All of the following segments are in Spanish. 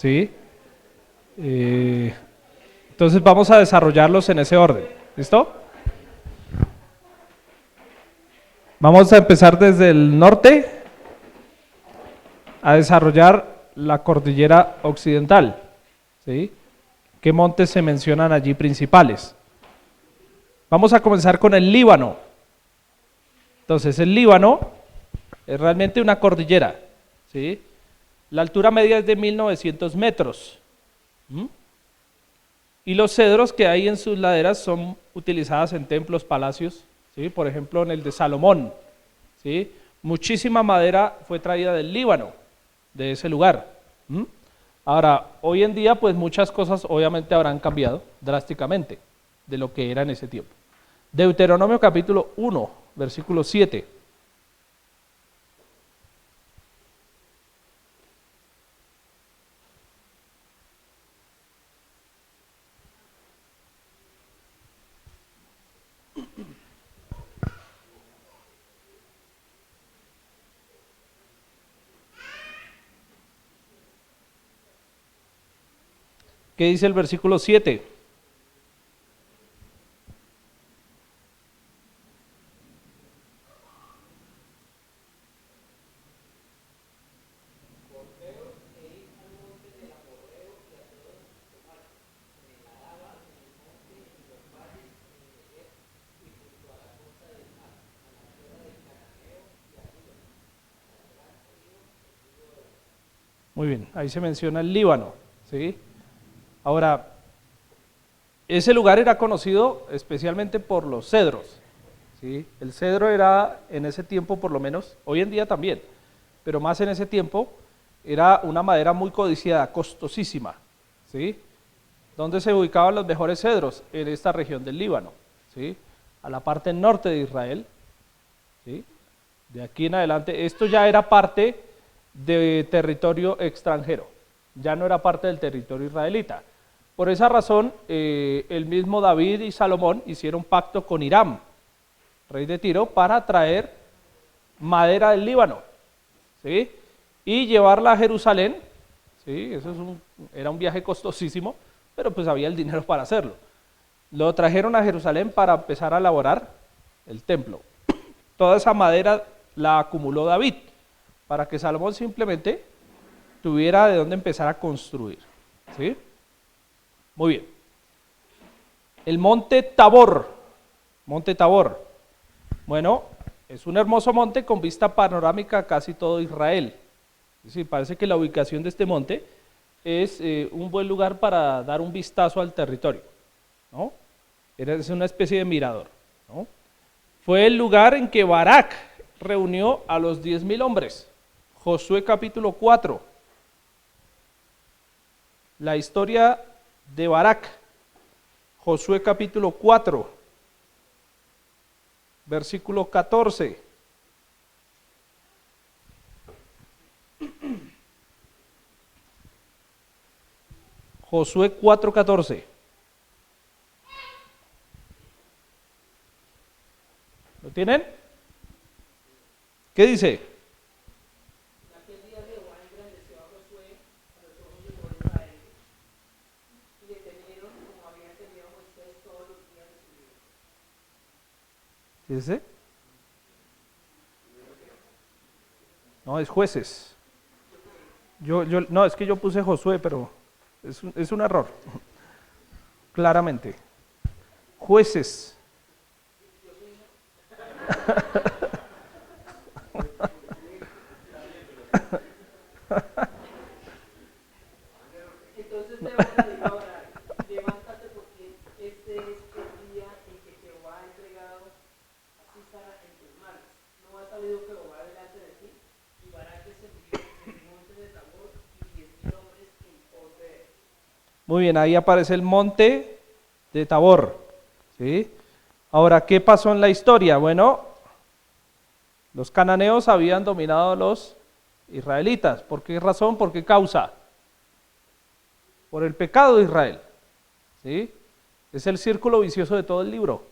¿sí? Entonces vamos a desarrollarlos en ese orden, ¿listo? Vamos a empezar desde el norte a desarrollar la cordillera occidental, ¿sí? ¿Qué montes se mencionan allí principales? Vamos a comenzar con el Líbano. Entonces el Líbano es realmente una cordillera, ¿sí? La altura media es de 1900 metros. Y los cedros que hay en sus laderas son utilizadas en templos, palacios, ¿sí? Por ejemplo en el de Salomón, ¿sí? Muchísima madera fue traída del Líbano, de ese lugar. Ahora, hoy en día pues muchas cosas obviamente habrán cambiado drásticamente de lo que era en ese tiempo. Deuteronomio capítulo 1, versículo 7. ¿Qué dice el versículo 7? Muy bien, ahí se menciona el Líbano, ¿sí? Ahora, ese lugar era conocido especialmente por los cedros, ¿sí? El cedro era en ese tiempo por lo menos, hoy en día también, pero más en ese tiempo, era una madera muy codiciada, costosísima, ¿sí? ¿Dónde se ubicaban los mejores cedros? En esta región del Líbano, ¿sí? A la parte norte de Israel, ¿sí? De aquí en adelante, esto ya era parte de territorio extranjero, ya no era parte del territorio israelita. Por esa razón, el mismo David y Salomón hicieron pacto con Hiram, rey de Tiro, para traer madera del Líbano, ¿sí? Y llevarla a Jerusalén, ¿sí? Era un viaje costosísimo, pero pues había el dinero para hacerlo. Lo trajeron a Jerusalén para empezar a elaborar el templo. Toda esa madera la acumuló David, para que Salomón simplemente tuviera de dónde empezar a construir, ¿sí? Muy bien. El monte Tabor. Monte Tabor. Bueno, es un hermoso monte con vista panorámica a casi todo Israel. Es decir, parece que la ubicación de este monte es un buen lugar para dar un vistazo al territorio, ¿no? Es una especie de mirador, ¿no? Fue el lugar en que Barak reunió a los 10.000 hombres. Josué capítulo 4. La historia de Barak. Josué capítulo 4, versículo 14. Josué 4:14. ¿Lo tienen? ¿Qué dice? ¿Qué dice? No, es jueces. No, es que yo puse Josué, pero es un error, claramente. Jueces. Entonces Jehová le dijo a Abraham, levántate porque este es el día en que Jehová ha entregado a Sísara en tus manos. No ha salido Jehová delante de ti, y Barak descendió en el monte de Tabor y 10.000 hombres en pos de él. Muy bien, ahí aparece el monte de Tabor, ¿sí? Ahora, ¿qué pasó en la historia? Bueno, los cananeos habían dominado a los israelitas. ¿Por qué razón? ¿Por qué causa? Por el pecado de Israel, ¿sí? Es el círculo vicioso de todo el libro.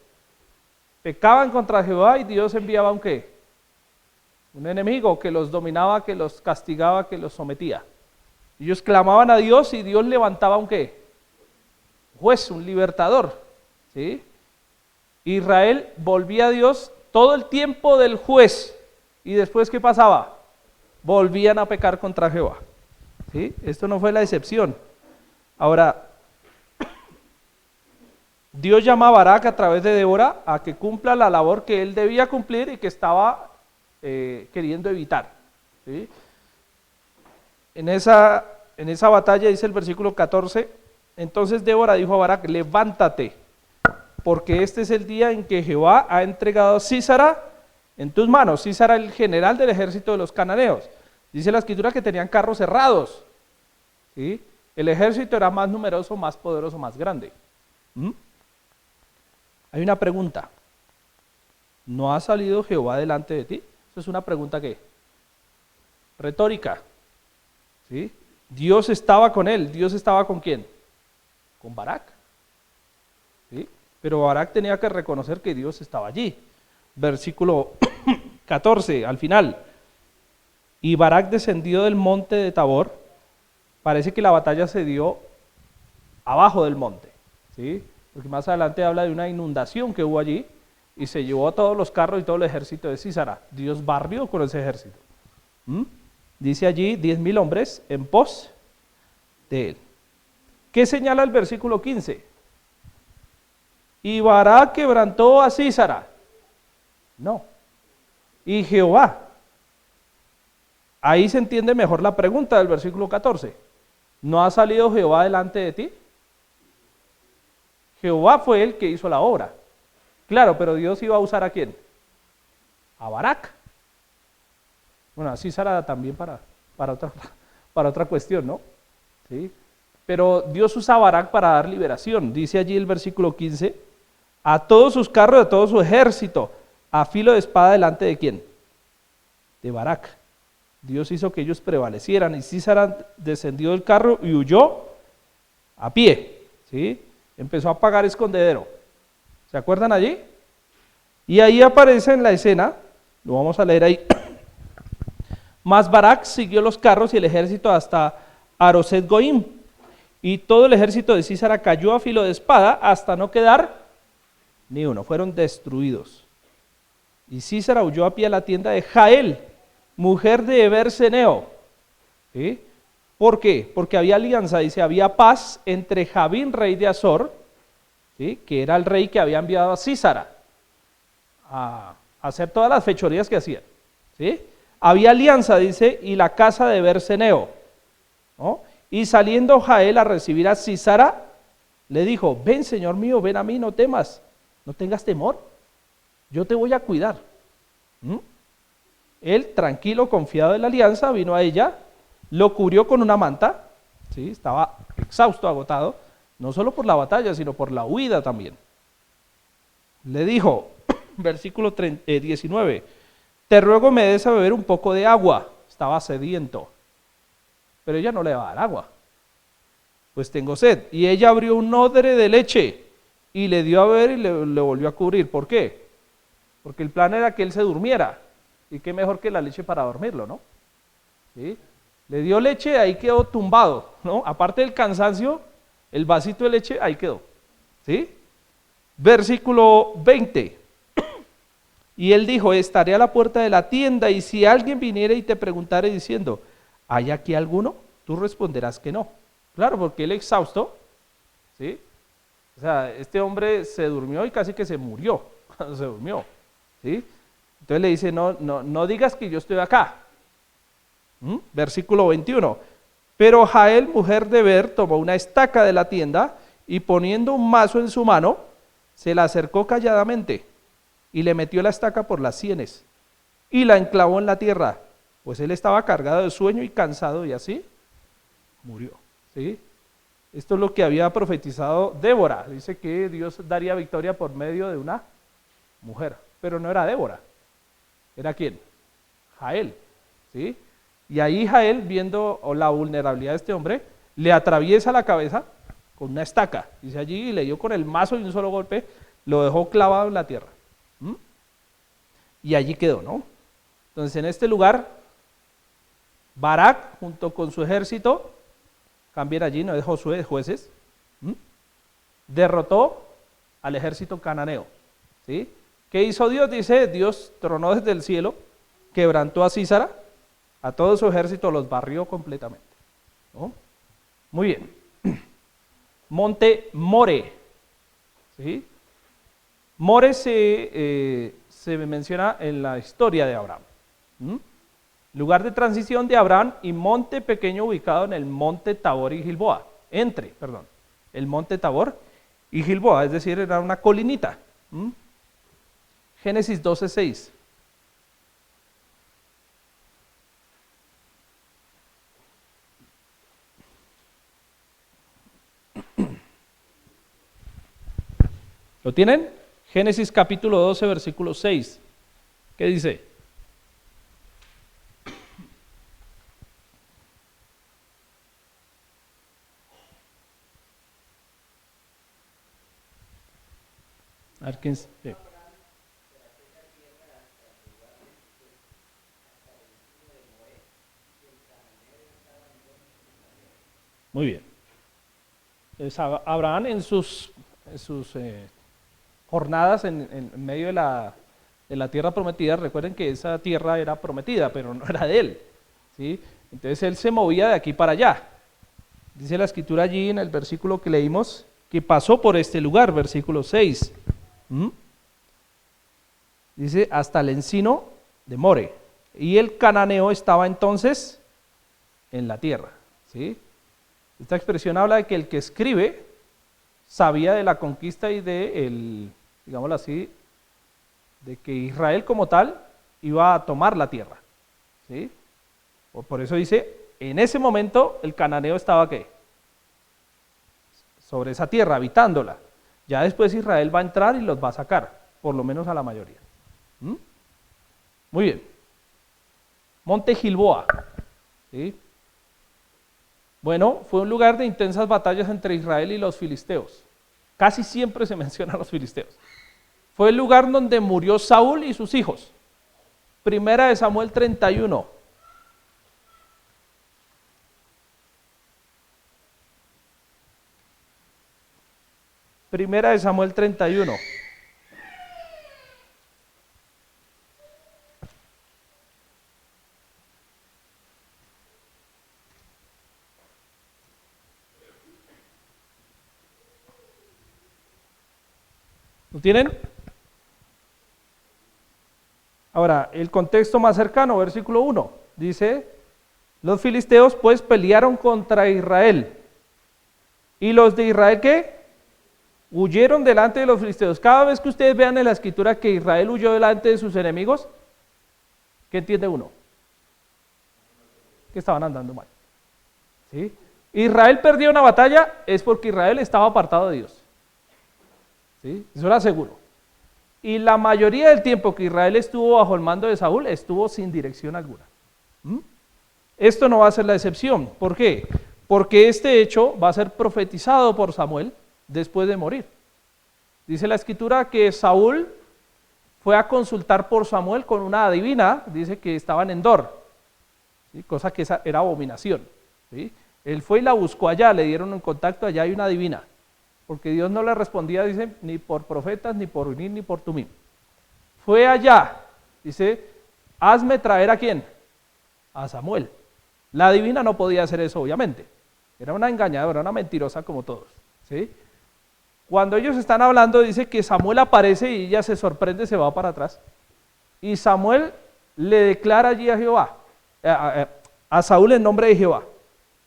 Pecaban contra Jehová y Dios enviaba un ¿qué? Un enemigo que los dominaba, que los castigaba, que los sometía. Ellos clamaban a Dios y Dios levantaba un ¿qué? Juez, un libertador, ¿sí? Israel volvía a Dios todo el tiempo del juez. ¿Y después qué pasaba? Volvían a pecar contra Jehová, ¿sí? Esto no fue la excepción. Ahora, Dios llama a Barak a través de Débora a que cumpla la labor que él debía cumplir y que estaba queriendo evitar, ¿sí? En esa batalla dice el versículo 14, entonces Débora dijo a Barak, levántate, porque este es el día en que Jehová ha entregado a Sísara en tus manos. Sísara, el general del ejército de los cananeos. Dice la escritura que tenían carros cerrados, ¿sí? El ejército era más numeroso, más poderoso, más grande. Hay una pregunta. ¿No ha salido Jehová delante de ti? Eso es una pregunta ¿qué? Retórica, ¿sí? Dios estaba con él. ¿Dios estaba con quién? Con Barak, ¿sí? Pero Barak tenía que reconocer que Dios estaba allí. Versículo 14, al final. Y Barak descendió del monte de Tabor. Parece que la batalla se dio abajo del monte, ¿sí? Porque más adelante habla de una inundación que hubo allí y se llevó a todos los carros y todo el ejército de Sísara. Dios barrió con ese ejército. Dice allí 10,000 hombres en pos de él. ¿Qué señala el versículo 15? Y Barak quebrantó a Sísara. No. Y Jehová. Ahí se entiende mejor la pregunta del versículo 14. ¿No ha salido Jehová delante de ti? Jehová fue el que hizo la obra. Claro, pero Dios iba a usar ¿a quién? A Barak. Bueno, a Sísara también para otra cuestión, ¿no? ¿Sí? Pero Dios usa a Barak para dar liberación. Dice allí el versículo 15, a todos sus carros, a todo su ejército, a filo de espada delante de ¿quién? De Barak. Dios hizo que ellos prevalecieran y Sísara descendió del carro y huyó a pie, ¿sí? Empezó a pagar escondedero. ¿Se acuerdan allí? Y ahí aparece en la escena, lo vamos a leer ahí. Mas Barak siguió los carros y el ejército hasta Aroset Goim. Y todo el ejército de Sísara cayó a filo de espada hasta no quedar ni uno. Fueron destruidos. Y Sísara huyó a pie a la tienda de Jael, mujer de Eber-Seneo. ¿Sí? ¿Por qué? Porque había alianza, dice, había paz entre Jabín, rey de Azor, ¿sí? Que era el rey que había enviado a Sísara a hacer todas las fechorías que hacían, ¿sí? Había alianza, dice, y la casa de Eber-Seneo, ¿no? Y saliendo Jael a recibir a Sísara, le dijo, ven, señor mío, ven a mí, no temas, no tengas temor, yo te voy a cuidar. Él, tranquilo, confiado en la alianza, vino a ella, lo cubrió con una manta, ¿sí? Estaba exhausto, agotado, no solo por la batalla, sino por la huida también. Le dijo, versículo 19, te ruego me des a beber un poco de agua, estaba sediento, pero ella no le va a dar agua, pues tengo sed. Y ella abrió un odre de leche y le dio a beber y le volvió a cubrir. ¿Por qué? Porque el plan era que él se durmiera, y qué mejor que la leche para dormirlo, ¿no? ¿Sí? Le dio leche, ahí quedó tumbado, ¿no? Aparte del cansancio, el vasito de leche, ahí quedó, ¿sí? Versículo 20. Y él dijo, estaré a la puerta de la tienda, y si alguien viniera y te preguntare diciendo, ¿hay aquí alguno? Tú responderás que no. Claro, porque él exhausto, ¿sí? O sea, este hombre se durmió y casi que se murió cuando se durmió, ¿sí? Entonces le dice, no digas que yo estoy acá. Versículo 21. Pero Jael, mujer de Ber, tomó una estaca de la tienda y poniendo un mazo en su mano, se la acercó calladamente y le metió la estaca por las sienes y la enclavó en la tierra, pues él estaba cargado de sueño y cansado y así murió. ¿Sí? Esto es lo que había profetizado Débora. Dice que Dios daría victoria por medio de una mujer, pero no era Débora. ¿Era quién? Jael, ¿sí? Y ahí Jael, viendo la vulnerabilidad de este hombre, le atraviesa la cabeza con una estaca. Dice allí, y le dio con el mazo y un solo golpe, lo dejó clavado en la tierra. Y allí quedó, ¿no? Entonces en este lugar, Barak, junto con su ejército, cambien allí, no es Josué, es Jueces, derrotó al ejército cananeo. ¿Sí? ¿Qué hizo Dios? Dice, Dios tronó desde el cielo, quebrantó a Sísara, a todo su ejército los barrió completamente. ¿No? Muy bien. Monte More. ¿Sí? More se menciona en la historia de Abraham. Lugar de transición de Abraham y monte pequeño ubicado en el monte Tabor y Gilboa. El monte Tabor y Gilboa, es decir, era una colinita. Génesis 12:6. ¿Lo tienen? Génesis capítulo 12, versículo 6. ¿Qué dice? A ver quién. Sí. Muy bien. Entonces, Abraham en sus jornadas en medio de la tierra prometida, recuerden que esa tierra era prometida, pero no era de él. ¿Sí? Entonces él se movía de aquí para allá. Dice la escritura allí en el versículo que leímos, que pasó por este lugar, versículo 6. Dice, hasta el encino de More. Y el cananeo estaba entonces en la tierra. ¿Sí? Esta expresión habla de que el que escribe sabía de la conquista y de, digámoslo así, de que Israel como tal iba a tomar la tierra. ¿Sí? Por eso dice, en ese momento el cananeo estaba ¿qué? Sobre esa tierra, habitándola. Ya después Israel va a entrar y los va a sacar, por lo menos a la mayoría. Muy bien. Monte Gilboa. ¿Sí? Bueno, fue un lugar de intensas batallas entre Israel y los filisteos. Casi siempre se mencionan los filisteos. Fue el lugar donde murió Saúl y sus hijos. Primera de Samuel 31. Primera de Samuel 31. ¿Lo tienen? Ahora, el contexto más cercano, versículo 1, dice, los filisteos pues pelearon contra Israel. ¿Y los de Israel qué? Huyeron delante de los filisteos. Cada vez que ustedes vean en la escritura que Israel huyó delante de sus enemigos, ¿qué entiende uno? Que estaban andando mal. ¿Sí? Israel perdió una batalla es porque Israel estaba apartado de Dios. ¿Sí? Eso era seguro. Y la mayoría del tiempo que Israel estuvo bajo el mando de Saúl, estuvo sin dirección alguna. Esto no va a ser la excepción. ¿Por qué? Porque este hecho va a ser profetizado por Samuel después de morir. Dice la escritura que Saúl fue a consultar por Samuel con una adivina, dice que estaba en Endor, ¿sí? Cosa que esa era abominación. ¿Sí? Él fue y la buscó allá, le dieron un contacto, allá hay una adivina. Porque Dios no le respondía, dice, ni por profetas, ni por Urim, ni por Tumim. Fue allá, dice, hazme traer ¿a quién? A Samuel. La divina no podía hacer eso, obviamente. Era una engañadora, una mentirosa como todos. ¿Sí? Cuando ellos están hablando, dice que Samuel aparece y ella se sorprende, se va para atrás. Y Samuel le declara allí a Jehová, a Saúl en nombre de Jehová,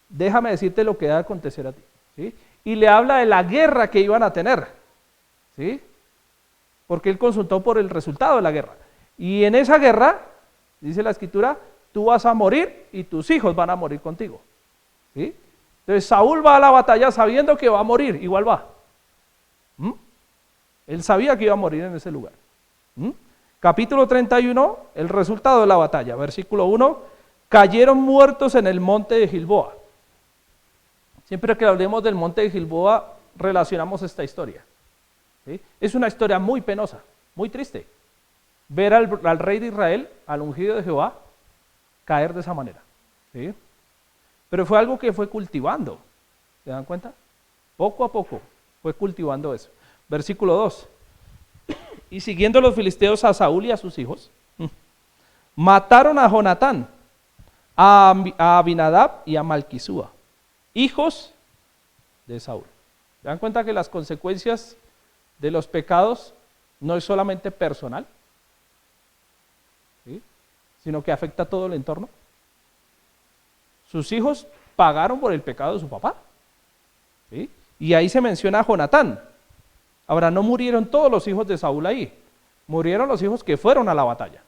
déjame decirte lo que va a acontecer a ti. ¿Sí? Y le habla de la guerra que iban a tener, ¿sí? Porque él consultó por el resultado de la guerra. Y en esa guerra, dice la escritura, tú vas a morir y tus hijos van a morir contigo, ¿sí? Entonces Saúl va a la batalla sabiendo que va a morir, igual va. Él sabía que iba a morir en ese lugar. Capítulo 31, el resultado de la batalla, versículo 1, cayeron muertos en el monte de Gilboa. Siempre que hablemos del monte de Gilboa, relacionamos esta historia. ¿Sí? Es una historia muy penosa, muy triste. Ver al rey de Israel, al ungido de Jehová, caer de esa manera. ¿Sí? Pero fue algo que fue cultivando. ¿Se dan cuenta? Poco a poco fue cultivando eso. Versículo 2. Y siguiendo los filisteos a Saúl y a sus hijos, mataron a Jonatán, a Abinadab y a Malquisúa, hijos de Saúl. ¿Se dan cuenta que las consecuencias de los pecados no es solamente personal, ¿sí?, sino que afecta a todo el entorno? Sus hijos pagaron por el pecado de su papá, ¿sí? Y ahí se menciona a Jonatán. Ahora, no murieron todos los hijos de Saúl ahí, murieron los hijos que fueron a la batalla,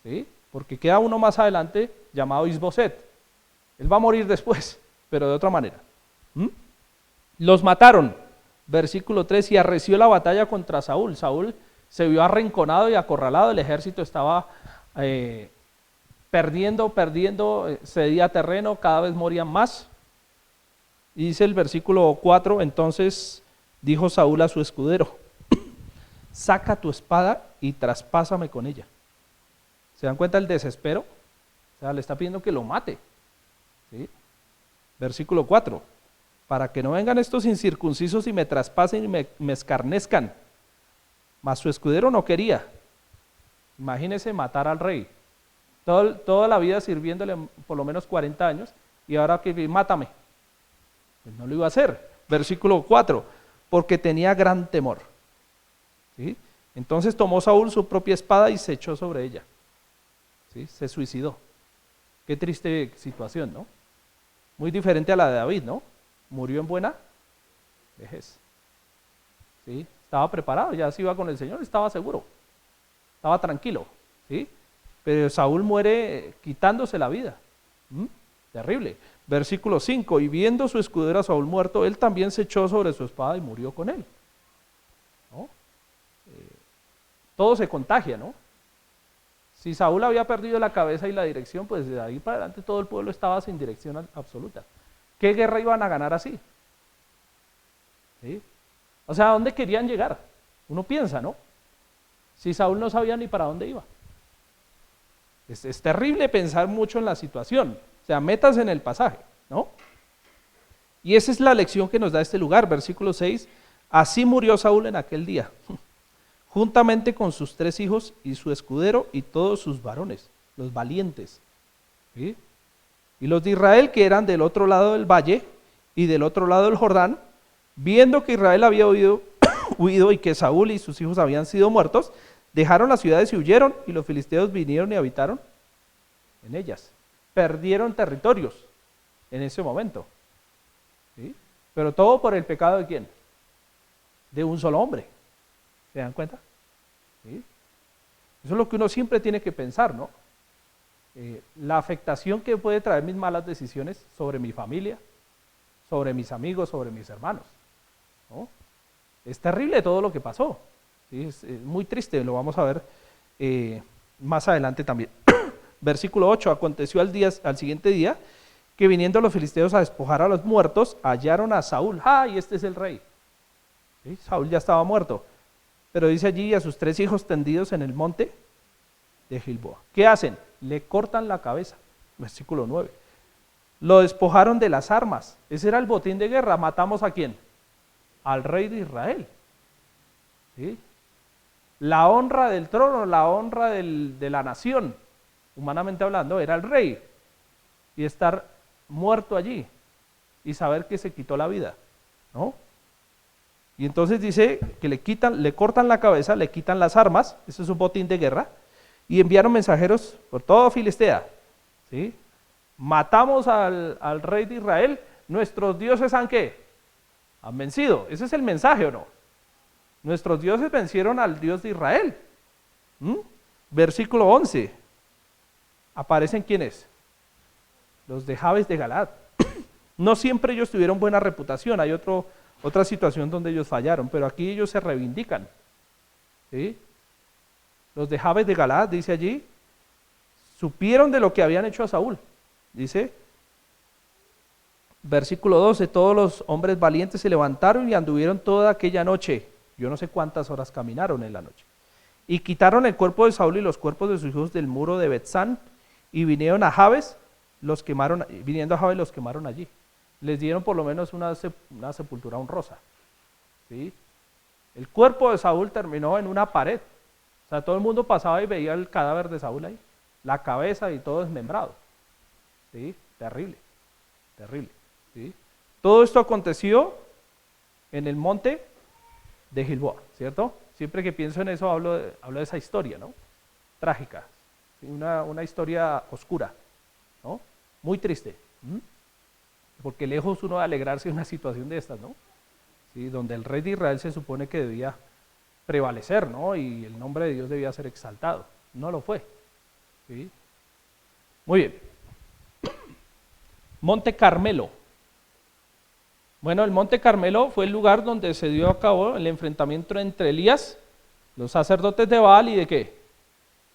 ¿sí? Porque queda uno más adelante llamado Isboset. Él va a morir después, pero de otra manera. Los mataron, versículo 3, y arreció la batalla contra Saúl. Saúl se vio arrinconado y acorralado, el ejército estaba perdiendo, cedía terreno, cada vez morían más. Y dice el versículo 4, entonces dijo Saúl a su escudero, saca tu espada y traspásame con ella. ¿Se dan cuenta del desespero? O sea, le está pidiendo que lo mate, ¿sí? Versículo 4, para que no vengan estos incircuncisos y me traspasen y me escarnezcan. Mas su escudero no quería. Imagínese matar al rey. Toda la vida sirviéndole por lo menos 40 años y ahora que mátame. Pues no lo iba a hacer. Versículo 4, porque tenía gran temor, ¿sí? Entonces tomó Saúl su propia espada y se echó sobre ella, ¿sí? Se suicidó. Qué triste situación, ¿no? Muy diferente a la de David, ¿no? Murió en buena vejez, ¿sí? Estaba preparado, ya se iba con el Señor, estaba seguro, estaba tranquilo, ¿sí? Pero Saúl muere quitándose la vida. Terrible. Versículo 5, y viendo su escudero a Saúl muerto, él también se echó sobre su espada y murió con él, ¿no? Todo se contagia, ¿no? Si Saúl había perdido la cabeza y la dirección, pues de ahí para adelante todo el pueblo estaba sin dirección absoluta. ¿Qué guerra iban a ganar así? ¿Sí? O sea, ¿a dónde querían llegar? Uno piensa, ¿no? Si Saúl no sabía ni para dónde iba. Es terrible pensar mucho en la situación. O sea, métase en el pasaje, ¿no? Y esa es la lección que nos da este lugar, versículo 6. Así murió Saúl en aquel día, juntamente con sus 3 hijos y su escudero y todos sus varones, los valientes, ¿sí? Y los de Israel, que eran del otro lado del valle y del otro lado del Jordán, viendo que Israel había huido y que Saúl y sus hijos habían sido muertos, dejaron las ciudades y huyeron, y los filisteos vinieron y habitaron en ellas. Perdieron territorios en ese momento, ¿sí? Pero todo por el pecado ¿de quién? De un solo hombre. ¿Se dan cuenta? ¿Sí? Eso es lo que uno siempre tiene que pensar, ¿no? La afectación que puede traer mis malas decisiones sobre mi familia, sobre mis amigos, sobre mis hermanos, ¿no? Es terrible todo lo que pasó, ¿sí? Es muy triste, lo vamos a ver más adelante también. Versículo 8, aconteció al siguiente día que viniendo los filisteos a despojar a los muertos, hallaron a Saúl. ¡Ay, este es el rey! ¿Sí? Saúl ya estaba muerto, pero dice allí a sus 3 hijos tendidos en el monte de Gilboa. ¿Qué hacen? Le cortan la cabeza. Versículo 9. Lo despojaron de las armas. Ese era el botín de guerra. ¿Matamos a quién? Al rey de Israel, ¿sí? La honra del trono, la honra de la nación, humanamente hablando, era el rey. Y estar muerto allí y saber que se quitó la vida, ¿no? Y entonces dice que le cortan la cabeza, le quitan las armas, eso es un botín de guerra, y enviaron mensajeros por toda Filistea, ¿sí? Matamos al rey de Israel, nuestros dioses han ¿qué? Han vencido. Ese es el mensaje, ¿o no? Nuestros dioses vencieron al Dios de Israel. Versículo 11. ¿Aparecen quiénes? Los de Jabes de Galaad. No siempre ellos tuvieron buena reputación, hay otra situación donde ellos fallaron, pero aquí ellos se reivindican, ¿sí? Los de Jabes de Galaad, dice allí, supieron de lo que habían hecho a Saúl. Dice, versículo 12, todos los hombres valientes se levantaron y anduvieron toda aquella noche. Yo no sé cuántas horas caminaron en la noche. Y quitaron el cuerpo de Saúl y los cuerpos de sus hijos del muro de Betzán y vinieron a Jabes, viniendo a Jabes los quemaron allí. les dieron por lo menos una sepultura honrosa. ¿Sí? El cuerpo de Saúl terminó en una pared. O sea, todo el mundo pasaba y veía el cadáver de Saúl ahí, la cabeza y todo desmembrado. ¿Sí? Terrible, terrible. ¿Sí? Todo esto aconteció en el monte de Gilboa, ¿cierto? Siempre que pienso en eso hablo de esa historia, ¿no? Trágica, ¿sí? Una historia oscura, ¿no? Muy triste, porque lejos uno de alegrarse de una situación de estas, ¿no? ¿Sí? Donde el rey de Israel se supone que debía prevalecer, ¿no? Y el nombre de Dios debía ser exaltado. No lo fue. ¿Sí? Muy bien. Monte Carmelo. Bueno, el Monte Carmelo fue el lugar donde se dio a cabo el enfrentamiento entre Elías, los sacerdotes de Baal y de qué?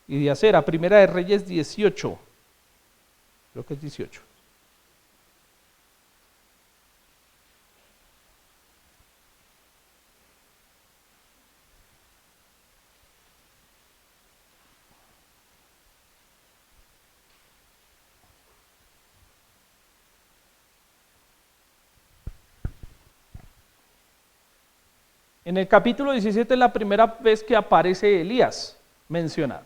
Y de Acera. Primera de Reyes 18. Creo que es 18. En el capítulo 17 es la primera vez que aparece Elías mencionado.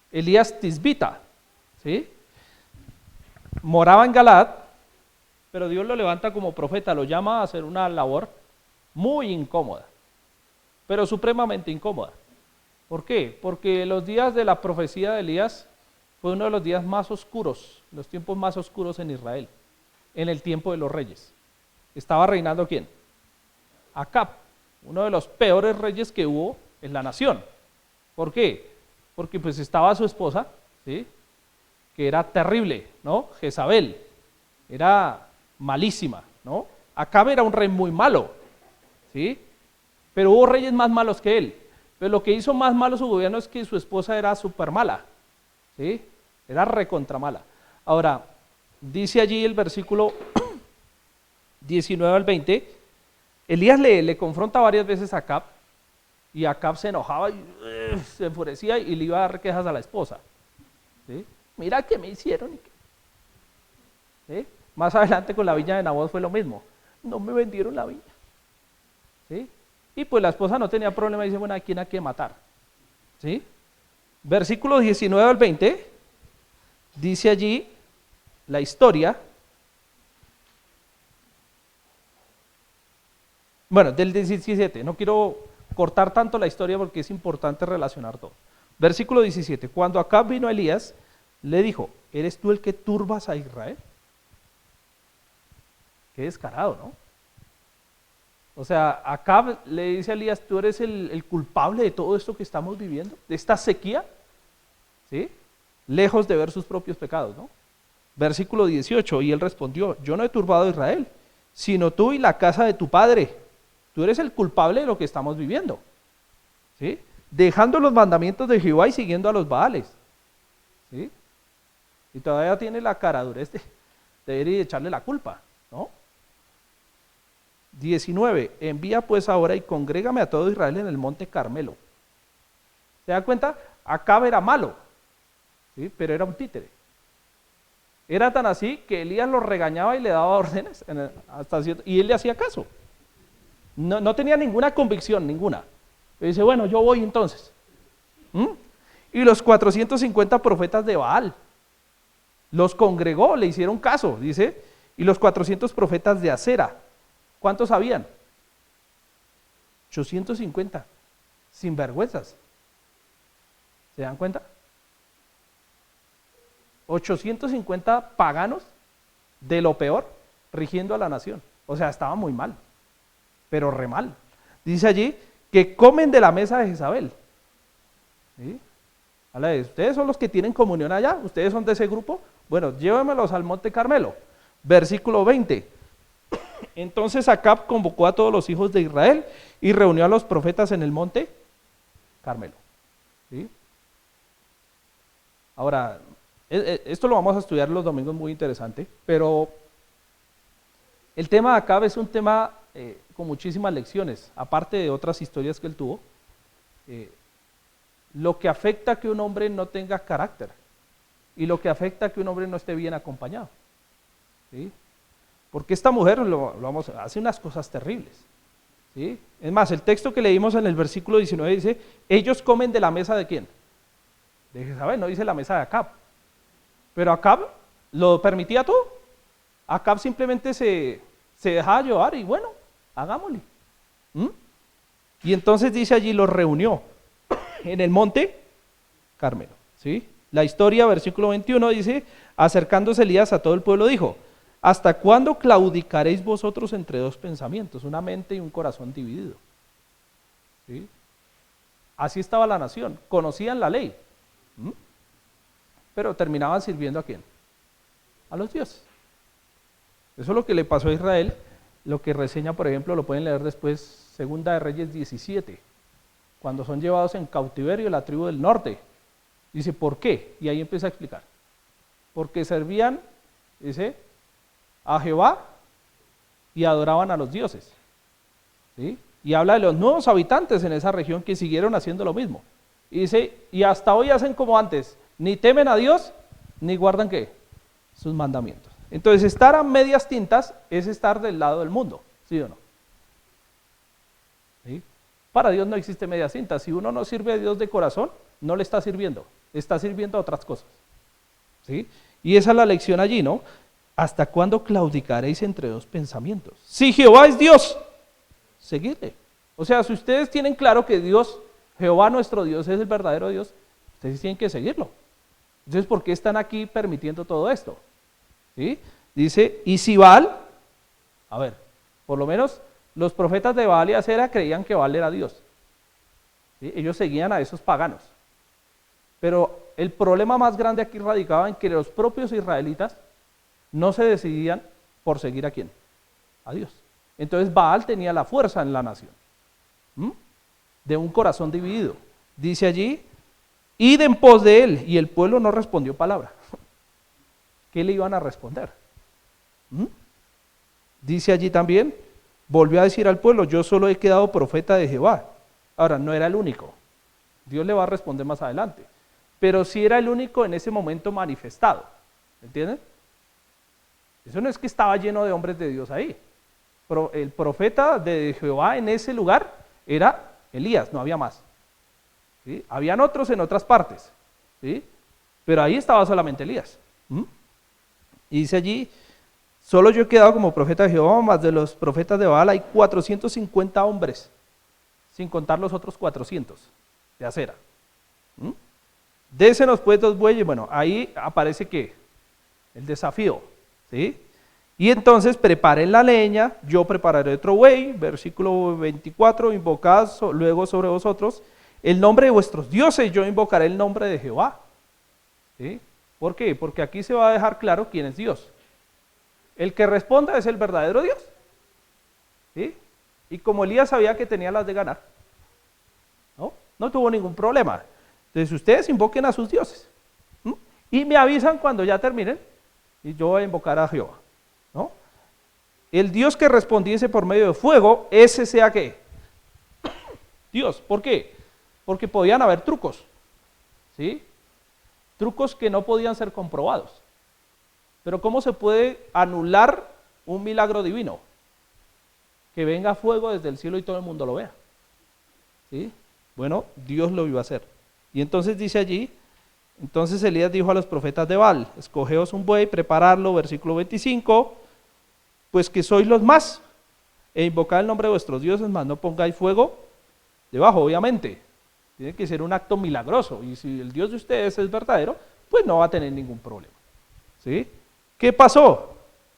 Elías Tisbita, ¿sí? Moraba en Galaad, pero Dios lo levanta como profeta, lo llama a hacer una labor muy incómoda, pero supremamente incómoda. ¿Por qué? Porque los días de la profecía de Elías fue uno de los días más oscuros, los tiempos más oscuros en Israel, en el tiempo de los reyes. ¿Estaba reinando quién? Acab, uno de los peores reyes que hubo en la nación. ¿Por qué? Porque pues estaba su esposa, ¿sí? Que era terrible, ¿no? Jezabel, era malísima, ¿no? Acab era un rey muy malo, ¿sí? Pero hubo reyes más malos que él. Pero lo que hizo más malo su gobierno es que su esposa era súper mala, ¿sí? Era recontra mala. Ahora, dice allí el versículo 19 al 20, Elías le confronta varias veces a Acab, y Acab se enojaba y se enfurecía y le iba a dar quejas a la esposa. ¿Sí? Mira qué me hicieron. ¿Sí? Más adelante con la viña de Nabot fue lo mismo. No me vendieron la viña. ¿Sí? Y pues la esposa no tenía problema y dice, bueno, ¿a quién hay que matar? ¿Sí? Versículo 19 al 20, dice allí la historia. Bueno, del 17, no quiero cortar tanto la historia porque es importante relacionar todo. Versículo 17, cuando Acab vino a Elías, le dijo, ¿eres tú el que turbas a Israel? Qué descarado, ¿no? O sea, Acab le dice a Elías, ¿tú eres el culpable de todo esto que estamos viviendo? ¿De esta sequía? ¿Sí? Lejos de ver sus propios pecados, ¿no? Versículo 18, y él respondió, yo no he turbado a Israel, sino tú y la casa de tu padre. Tú eres el culpable de lo que estamos viviendo, ¿sí? Dejando los mandamientos de Jehová y siguiendo a los Baales, ¿sí? Y todavía tiene la caradurez de ir y echarle la culpa, ¿no? 19, envía pues ahora y congrégame a todo Israel en el monte Carmelo. ¿Se da cuenta? Acab era malo, ¿sí? Pero era un títere. Era tan así que Elías lo regañaba y le daba órdenes, y él le hacía caso. No tenía ninguna convicción, ninguna. Y dice, bueno, yo voy entonces. Y los 450 profetas de Baal los congregó, le hicieron caso, dice, y los 400 profetas de Acera. ¿Cuántos habían? 850, sinvergüenzas. ¿Se dan cuenta? 850 paganos de lo peor rigiendo a la nación. O sea, estaba muy mal, pero re mal. Dice allí que comen de la mesa de Jezabel. ¿Sí? Ustedes son los que tienen comunión allá, ustedes son de ese grupo. Bueno, llévamelos al monte Carmelo. Versículo 20. Entonces Acab convocó a todos los hijos de Israel y reunió a los profetas en el monte Carmelo. ¿Sí? Ahora, esto lo vamos a estudiar los domingos, muy interesante, pero el tema de Acab es un tema con muchísimas lecciones, aparte de otras historias que él tuvo. Lo que afecta a que un hombre no tenga carácter y lo que afecta a que un hombre no esté bien acompañado. ¿Sí? Porque esta mujer hace unas cosas terribles. ¿Sí? Es más, el texto que leímos en el versículo 19 dice, ellos comen de la mesa ¿de quién? De Jezabel, no dice la mesa de Acab. Pero Acab lo permitía todo. Acab simplemente se dejaba llevar y bueno, hagámosle. Y entonces dice allí, los reunió en el monte Carmelo. ¿Sí? La historia, versículo 21 dice, acercándose Elías a todo el pueblo dijo, ¿hasta cuándo claudicaréis vosotros entre dos pensamientos, una mente y un corazón dividido? ¿Sí? Así estaba la nación, conocían la ley, pero terminaban sirviendo ¿a quién? A los dioses. Eso es lo que le pasó a Israel, lo que reseña, por ejemplo, lo pueden leer después, Segunda de Reyes 17, cuando son llevados en cautiverio la tribu del norte. Dice, ¿por qué? Y ahí empieza a explicar. Porque servían, dice, a Jehová y adoraban a los dioses. ¿Sí? Y habla de los nuevos habitantes en esa región que siguieron haciendo lo mismo. Y dice, y hasta hoy hacen como antes, ni temen a Dios, ni guardan ¿qué? Sus mandamientos. Entonces, estar a medias tintas es estar del lado del mundo, ¿sí o no? ¿Sí? Para Dios no existe medias tintas. Si uno no sirve a Dios de corazón, no le está sirviendo a otras cosas. ¿Sí? Y esa es la lección allí, ¿no? ¿Hasta cuándo claudicaréis entre dos pensamientos? Si Jehová es Dios, seguidle. O sea, si ustedes tienen claro que Dios, Jehová nuestro Dios es el verdadero Dios, ustedes tienen que seguirlo. Entonces, ¿por qué están aquí permitiendo todo esto? ¿Sí? Dice, y si Baal, a ver, por lo menos los profetas de Baal y Acera creían que Baal era Dios. ¿Sí? Ellos seguían a esos paganos. Pero el problema más grande aquí radicaba en que los propios israelitas no se decidían por seguir ¿a quién? A Dios. Entonces Baal tenía la fuerza en la nación. De un corazón dividido. Dice allí, id en pos de él, y el pueblo no respondió palabra. ¿Qué le iban a responder? Dice allí también, volvió a decir al pueblo, yo solo he quedado profeta de Jehová. Ahora, no era el único. Dios le va a responder más adelante. Pero sí era el único en ese momento manifestado. ¿Entienden? Eso no es que estaba lleno de hombres de Dios ahí. Pero el profeta de Jehová en ese lugar era Elías, no había más. ¿Sí? Habían otros en otras partes. ¿Sí? Pero ahí estaba solamente Elías. Y dice allí, solo yo he quedado como profeta de Jehová, más de los profetas de Baal hay 450 hombres, sin contar los otros 400 de Acera. Désenos pues 2 bueyes. Bueno, ahí aparece que el desafío, ¿sí? Y entonces preparen la leña, yo prepararé otro buey, versículo 24, invocad luego sobre vosotros el nombre de vuestros dioses, yo invocaré el nombre de Jehová. ¿Sí? ¿Por qué? Porque aquí se va a dejar claro quién es Dios. El que responda es el verdadero Dios. ¿Sí? Y como Elías sabía que tenía las de ganar, no tuvo ningún problema. Entonces ustedes invoquen a sus dioses. Y me avisan cuando ya terminen y yo voy a invocar a Jehová. ¿No? El Dios que respondiese por medio de fuego, ese sea ¿qué? Dios. ¿Por qué? Porque podían haber trucos. ¿Sí? Trucos que no podían ser comprobados. Pero ¿cómo se puede anular un milagro divino? Que venga fuego desde el cielo y todo el mundo lo vea. ¿Sí? Bueno, Dios lo iba a hacer. Y entonces dice allí, entonces Elías dijo a los profetas de Baal, escogeos un buey, prepararlo, versículo 25, pues que sois los más, e invocad el nombre de vuestros dioses, mas no pongáis fuego debajo, obviamente. Tiene que ser un acto milagroso, y si el Dios de ustedes es verdadero, pues no va a tener ningún problema. ¿Sí? ¿Qué pasó?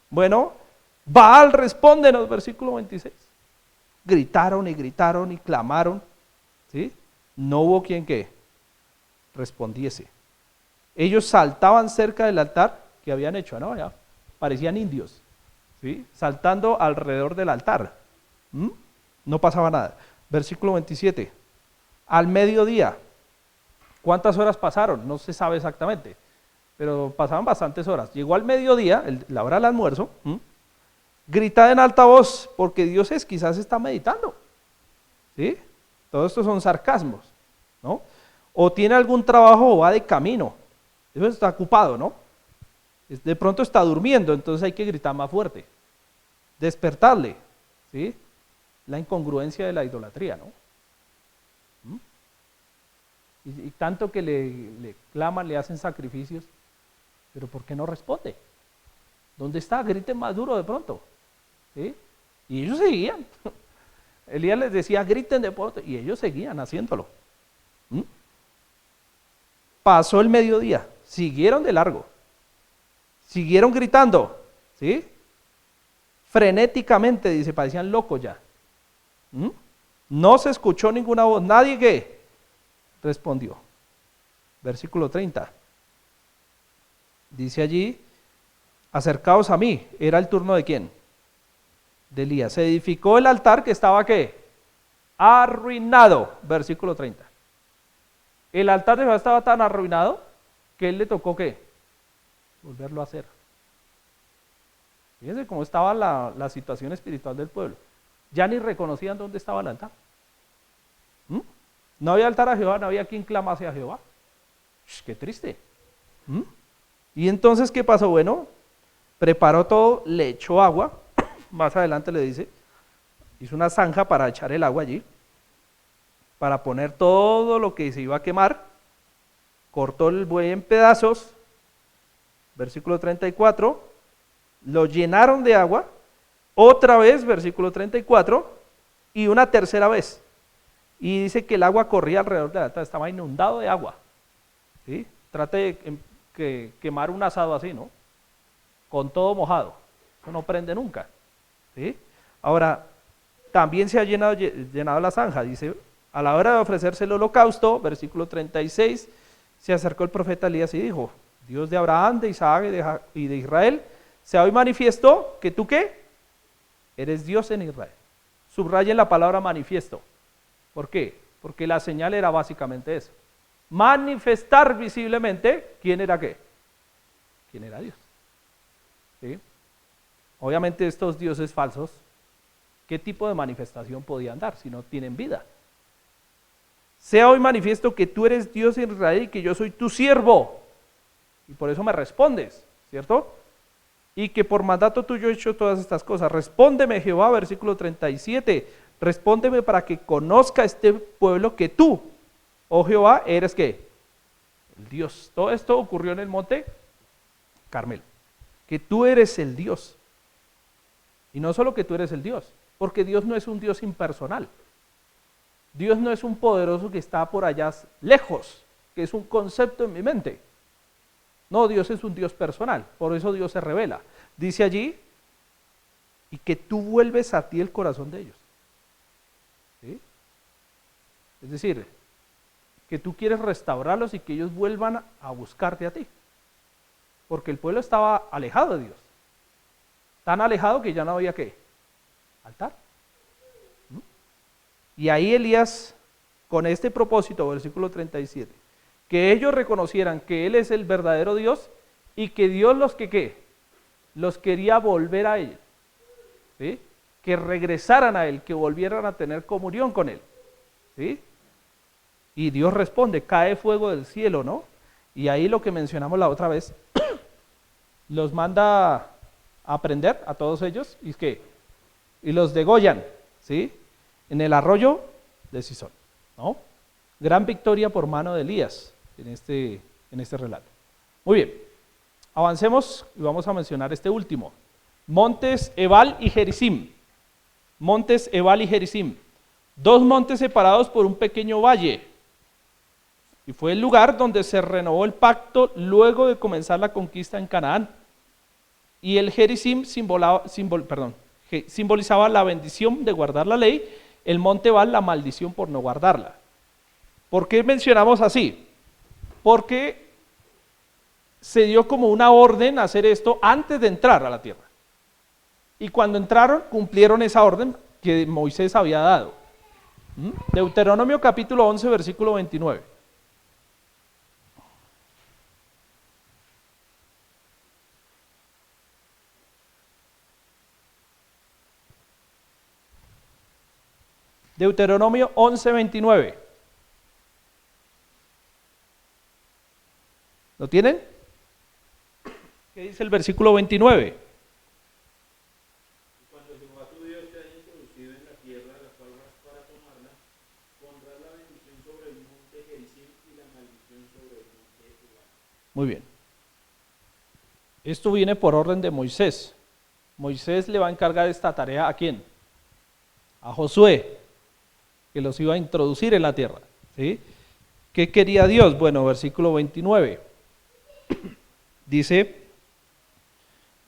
Bueno, Baal responde en el versículo 26. Gritaron y clamaron, ¿sí? No hubo quien que respondiese. Ellos saltaban cerca del altar que habían hecho, ¿no? Ya parecían indios, ¿sí? Saltando alrededor del altar. No pasaba nada. Versículo 27. Al mediodía, ¿cuántas horas pasaron? No se sabe exactamente, pero pasaban bastantes horas. Llegó al mediodía, la hora del almuerzo, gritad en alta voz, porque Dios quizás está meditando. ¿Sí? Todo esto son sarcasmos, ¿no? O tiene algún trabajo o va de camino. Eso está ocupado, ¿no? De pronto está durmiendo, entonces hay que gritar más fuerte. despertarle, ¿sí? La incongruencia de la idolatría, ¿no? ¿Mm? Y tanto que le claman, le hacen sacrificios, pero ¿por qué no responde? ¿Dónde está? Griten más duro de pronto, ¿sí? Y ellos seguían. Elías les decía, griten de pronto, y ellos seguían haciéndolo. ¿Mm? Pasó el mediodía, siguieron de largo, siguieron gritando, ¿sí? Frenéticamente, dice, parecían locos ya. ¿Mm? No se escuchó ninguna voz, nadie que respondió. Versículo 30. Dice allí, acercaos a mí. ¿Era el turno de quién? De Elías. Se edificó el altar que estaba ¿qué? Arruinado. Versículo 30. El altar de Jehová estaba tan arruinado que él le tocó ¿qué? Volverlo a hacer. Fíjense cómo estaba la situación espiritual del pueblo. Ya ni reconocían dónde estaba el altar. ¿Mm? No había altar a Jehová, no había quien clamase a Jehová. Qué triste. ¿Mm? Y entonces, ¿qué pasó? Bueno, preparó todo, le echó agua. Más adelante le dice, hizo una zanja para echar el agua allí, para poner todo lo que se iba a quemar. Cortó el buey en pedazos. Versículo 34. Lo llenaron de agua. Otra vez, versículo 34. Y una tercera vez. Y dice que el agua corría alrededor del altar, estaba inundado de agua. ¿Sí? Trate de quemar un asado así, ¿no? Con todo mojado. Eso no prende nunca. ¿Sí? Ahora, también se ha llenado la zanja. Dice, a la hora de ofrecerse el holocausto, versículo 36, se acercó el profeta Elías y dijo, Dios de Abraham, de Isaac y de Israel, se hoy manifiesto que tú ¿qué? Eres Dios en Israel. Subrayen la palabra manifiesto. ¿Por qué? Porque la señal era básicamente eso. Manifestar visiblemente quién era qué. ¿Quién era Dios? ¿Sí? Obviamente estos dioses falsos, ¿qué tipo de manifestación podían dar si no tienen vida? Sea hoy manifiesto que tú eres Dios en Israel y que yo soy tu siervo. Y por eso me respondes, ¿cierto? Y que por mandato tuyo he hecho todas estas cosas. Respóndeme, Jehová, versículo 37. Respóndeme para que conozca este pueblo que tú, oh Jehová, eres ¿qué? El Dios. Todo esto ocurrió en el monte Carmelo. Que tú eres el Dios. Y no solo que tú eres el Dios, porque Dios no es un Dios impersonal. Dios no es un poderoso que está por allá lejos, que es un concepto en mi mente. No, Dios es un Dios personal, por eso Dios se revela. Dice allí, y que tú vuelves a ti el corazón de ellos. ¿Sí? Es decir, que tú quieres restaurarlos y que ellos vuelvan a buscarte a ti. Porque el pueblo estaba alejado de Dios. Tan alejado que ya no había ¿qué? Altar. Y ahí Elías, con este propósito, versículo 37, que ellos reconocieran que Él es el verdadero Dios y que Dios los que ¿qué? Los quería volver a Él. ¿Sí? Que regresaran a Él, que volvieran a tener comunión con Él. ¿Sí? Y Dios responde, cae fuego del cielo, ¿no? Y ahí lo que mencionamos la otra vez, los manda a aprender a todos ellos y los degollan, ¿sí? En el arroyo de Sison, ¿no? Gran victoria por mano de Elías en este relato. Muy bien, avancemos y vamos a mencionar este último. Montes Ebal y Gerizim. Montes Ebal y Gerizim. Dos montes separados por un pequeño valle. Y fue el lugar donde se renovó el pacto luego de comenzar la conquista en Canaán. Y el Gerizim simbolizaba la bendición de guardar la ley, el monte Ebal la maldición por no guardarla. ¿Por qué mencionamos así? Porque se dio como una orden a hacer esto antes de entrar a la tierra. Y cuando entraron, cumplieron esa orden que Moisés había dado. Deuteronomio capítulo 11, versículo 29. Deuteronomio 11, 29. ¿Lo tienen? ¿Qué dice el versículo 29? Cuando Muy bien. Esto viene por orden de Moisés. Moisés le va a encargar esta tarea ¿a quién? A Josué, que los iba a introducir en la tierra. ¿Sí? ¿Qué quería Dios? Bueno, versículo 29. Dice,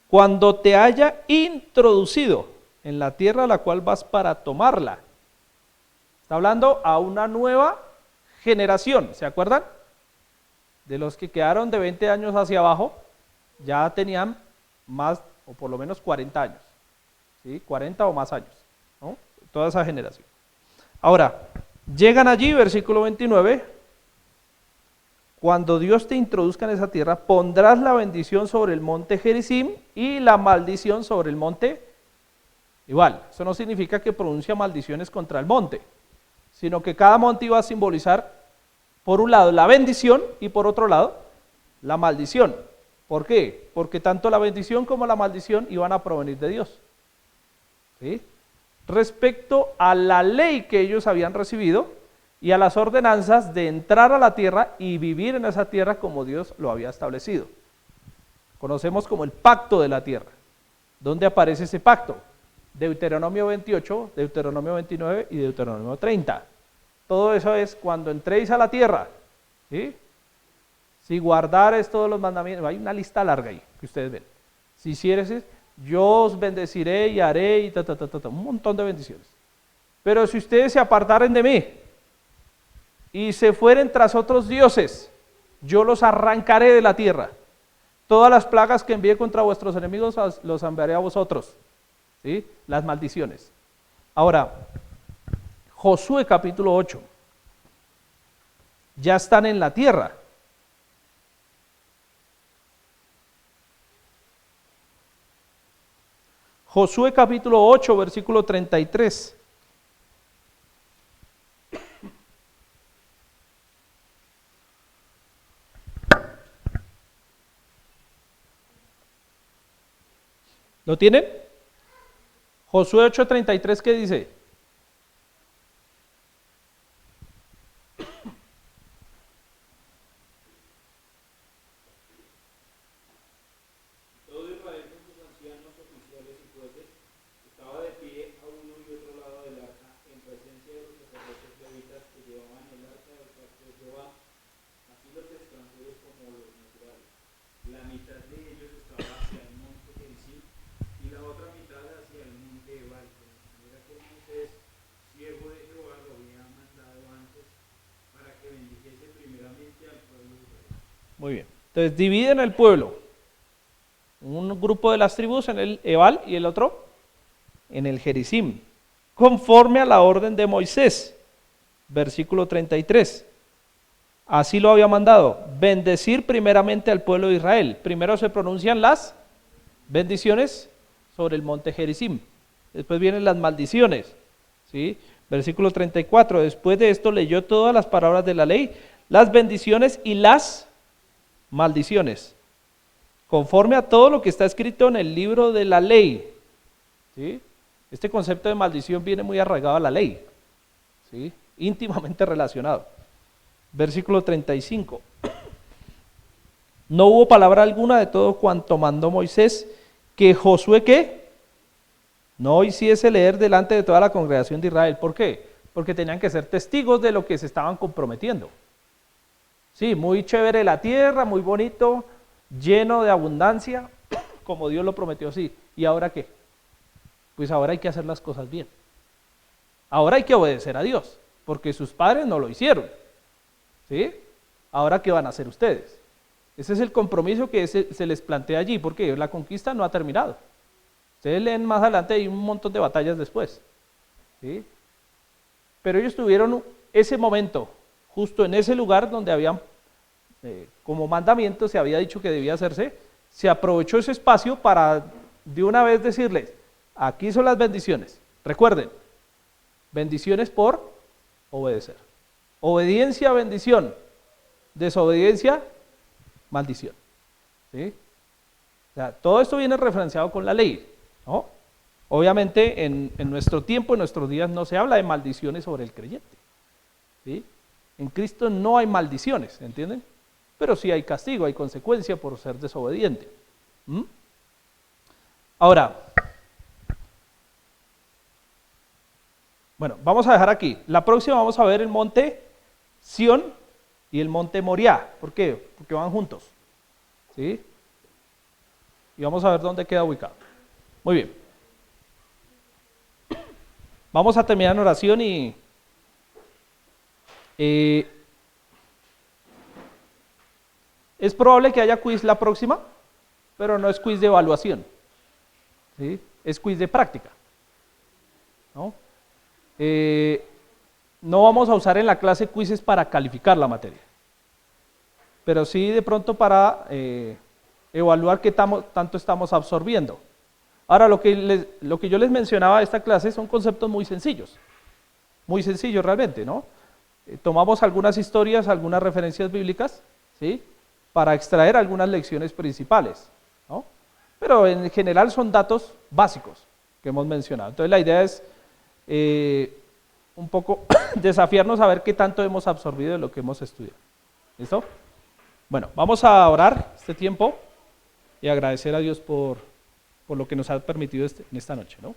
cuando te haya introducido en la tierra a la cual vas para tomarla. Está hablando a una nueva generación, ¿se acuerdan? De los que quedaron de 20 años hacia abajo, ya tenían más, o por lo menos 40 años, ¿sí? 40 o más años, ¿no? Toda esa generación. Ahora, llegan allí, versículo 29, cuando Dios te introduzca en esa tierra, pondrás la bendición sobre el monte Gerizim y la maldición sobre el monte Ebal. Eso no significa que pronuncia maldiciones contra el monte, sino que cada monte iba a simbolizar, por un lado, la bendición y por otro lado, la maldición. ¿Por qué? Porque tanto la bendición como la maldición iban a provenir de Dios. ¿Sí? Respecto a la ley que ellos habían recibido y a las ordenanzas de entrar a la tierra y vivir en esa tierra como Dios lo había establecido. Conocemos como el pacto de la tierra. ¿Dónde aparece ese pacto? Deuteronomio 28, Deuteronomio 29 y Deuteronomio 30. Todo eso es cuando entréis a la tierra, ¿sí? Si guardares todos los mandamientos, hay una lista larga ahí que ustedes ven. Si hicieres, yo os bendeciré y haré y un montón de bendiciones. Pero si ustedes se apartaren de mí y se fueren tras otros dioses, yo los arrancaré de la tierra. Todas las plagas que envié contra vuestros enemigos los enviaré a vosotros. ¿Sí? Las maldiciones. Ahora, Josué capítulo 8. Ya están en la tierra. Josué capítulo 8, versículo 33. ¿Lo tienen? Josué 8:33, ¿qué dice? Todo Israel con sus ancianos, oficiales y jueces estaba de pie a uno y otro lado del arca en presencia de los sacerdotes levitas que llevaban el arca del pacto de Jehová, así los extranjeros como los naturales. La mitad de ellos estaba hacia el monte Gerizim y la otra mitad hacia el monte Ebal, de manera que Moisés, siervo de Jehová, lo había mandado antes para que bendijese primeramente al pueblo de Israel. Muy bien. Entonces dividen el pueblo. Un grupo de las tribus en el Ebal y el otro en el Gerizim, conforme a la orden de Moisés. Versículo 33. Así lo había mandado, bendecir primeramente al pueblo de Israel. Primero se pronuncian las bendiciones sobre el monte Gerizim. Después vienen las maldiciones. ¿Sí? Versículo 34. Después de esto leyó todas las palabras de la ley, las bendiciones y las maldiciones, conforme a todo lo que está escrito en el libro de la ley. ¿Sí? Este concepto de maldición viene muy arraigado a la ley, ¿sí? Íntimamente relacionado. Versículo 35. No hubo palabra alguna de todo cuanto mandó Moisés, que Josué, ¿qué? No hiciese leer delante de toda la congregación de Israel. ¿Por qué? Porque tenían que ser testigos de lo que se estaban comprometiendo. Sí, muy chévere la tierra, muy bonito, lleno de abundancia, como Dios lo prometió, sí. ¿Y ahora qué? Pues ahora hay que hacer las cosas bien. Ahora hay que obedecer a Dios, porque sus padres no lo hicieron. ¿Sí? Ahora, ¿qué van a hacer ustedes? Ese es el compromiso que se les plantea allí, porque la conquista no ha terminado. Ustedes leen más adelante, hay un montón de batallas después. ¿Sí? Pero ellos tuvieron ese momento, justo en ese lugar donde habían, como mandamiento se había dicho que debía hacerse, se aprovechó ese espacio para de una vez decirles, aquí son las bendiciones. Recuerden, bendiciones por obedecer. Obediencia, bendición. Desobediencia, maldición. ¿Sí? O sea, todo esto viene referenciado con la ley, ¿no? Obviamente en nuestro tiempo, en nuestros días, no se habla de maldiciones sobre el creyente. ¿Sí? En Cristo no hay maldiciones, ¿entienden? pero sí hay castigo, hay consecuencia por ser desobediente. ¿Mm? Ahora, bueno, vamos a dejar aquí. La próxima vamos a ver el monte Sión y el monte Moriah. ¿Por qué? Porque van juntos. ¿Sí? Y vamos a ver dónde queda ubicado. Muy bien. Vamos a terminar en oración y es probable que haya quiz la próxima, pero no es quiz de evaluación, ¿sí? Es quiz de práctica, ¿no? No vamos a usar en la clase quizzes para calificar la materia, pero sí de pronto para evaluar qué tanto estamos absorbiendo. Ahora, lo que yo les mencionaba de esta clase son conceptos muy sencillos realmente, ¿no? Tomamos algunas historias, algunas referencias bíblicas, ¿sí? Para extraer algunas lecciones principales, ¿no? Pero en general son datos básicos que hemos mencionado. Entonces la idea es un poco desafiarnos a ver qué tanto hemos absorbido de lo que hemos estudiado. ¿Listo? Bueno, vamos a orar este tiempo y agradecer a Dios por lo que nos ha permitido en esta noche, ¿no?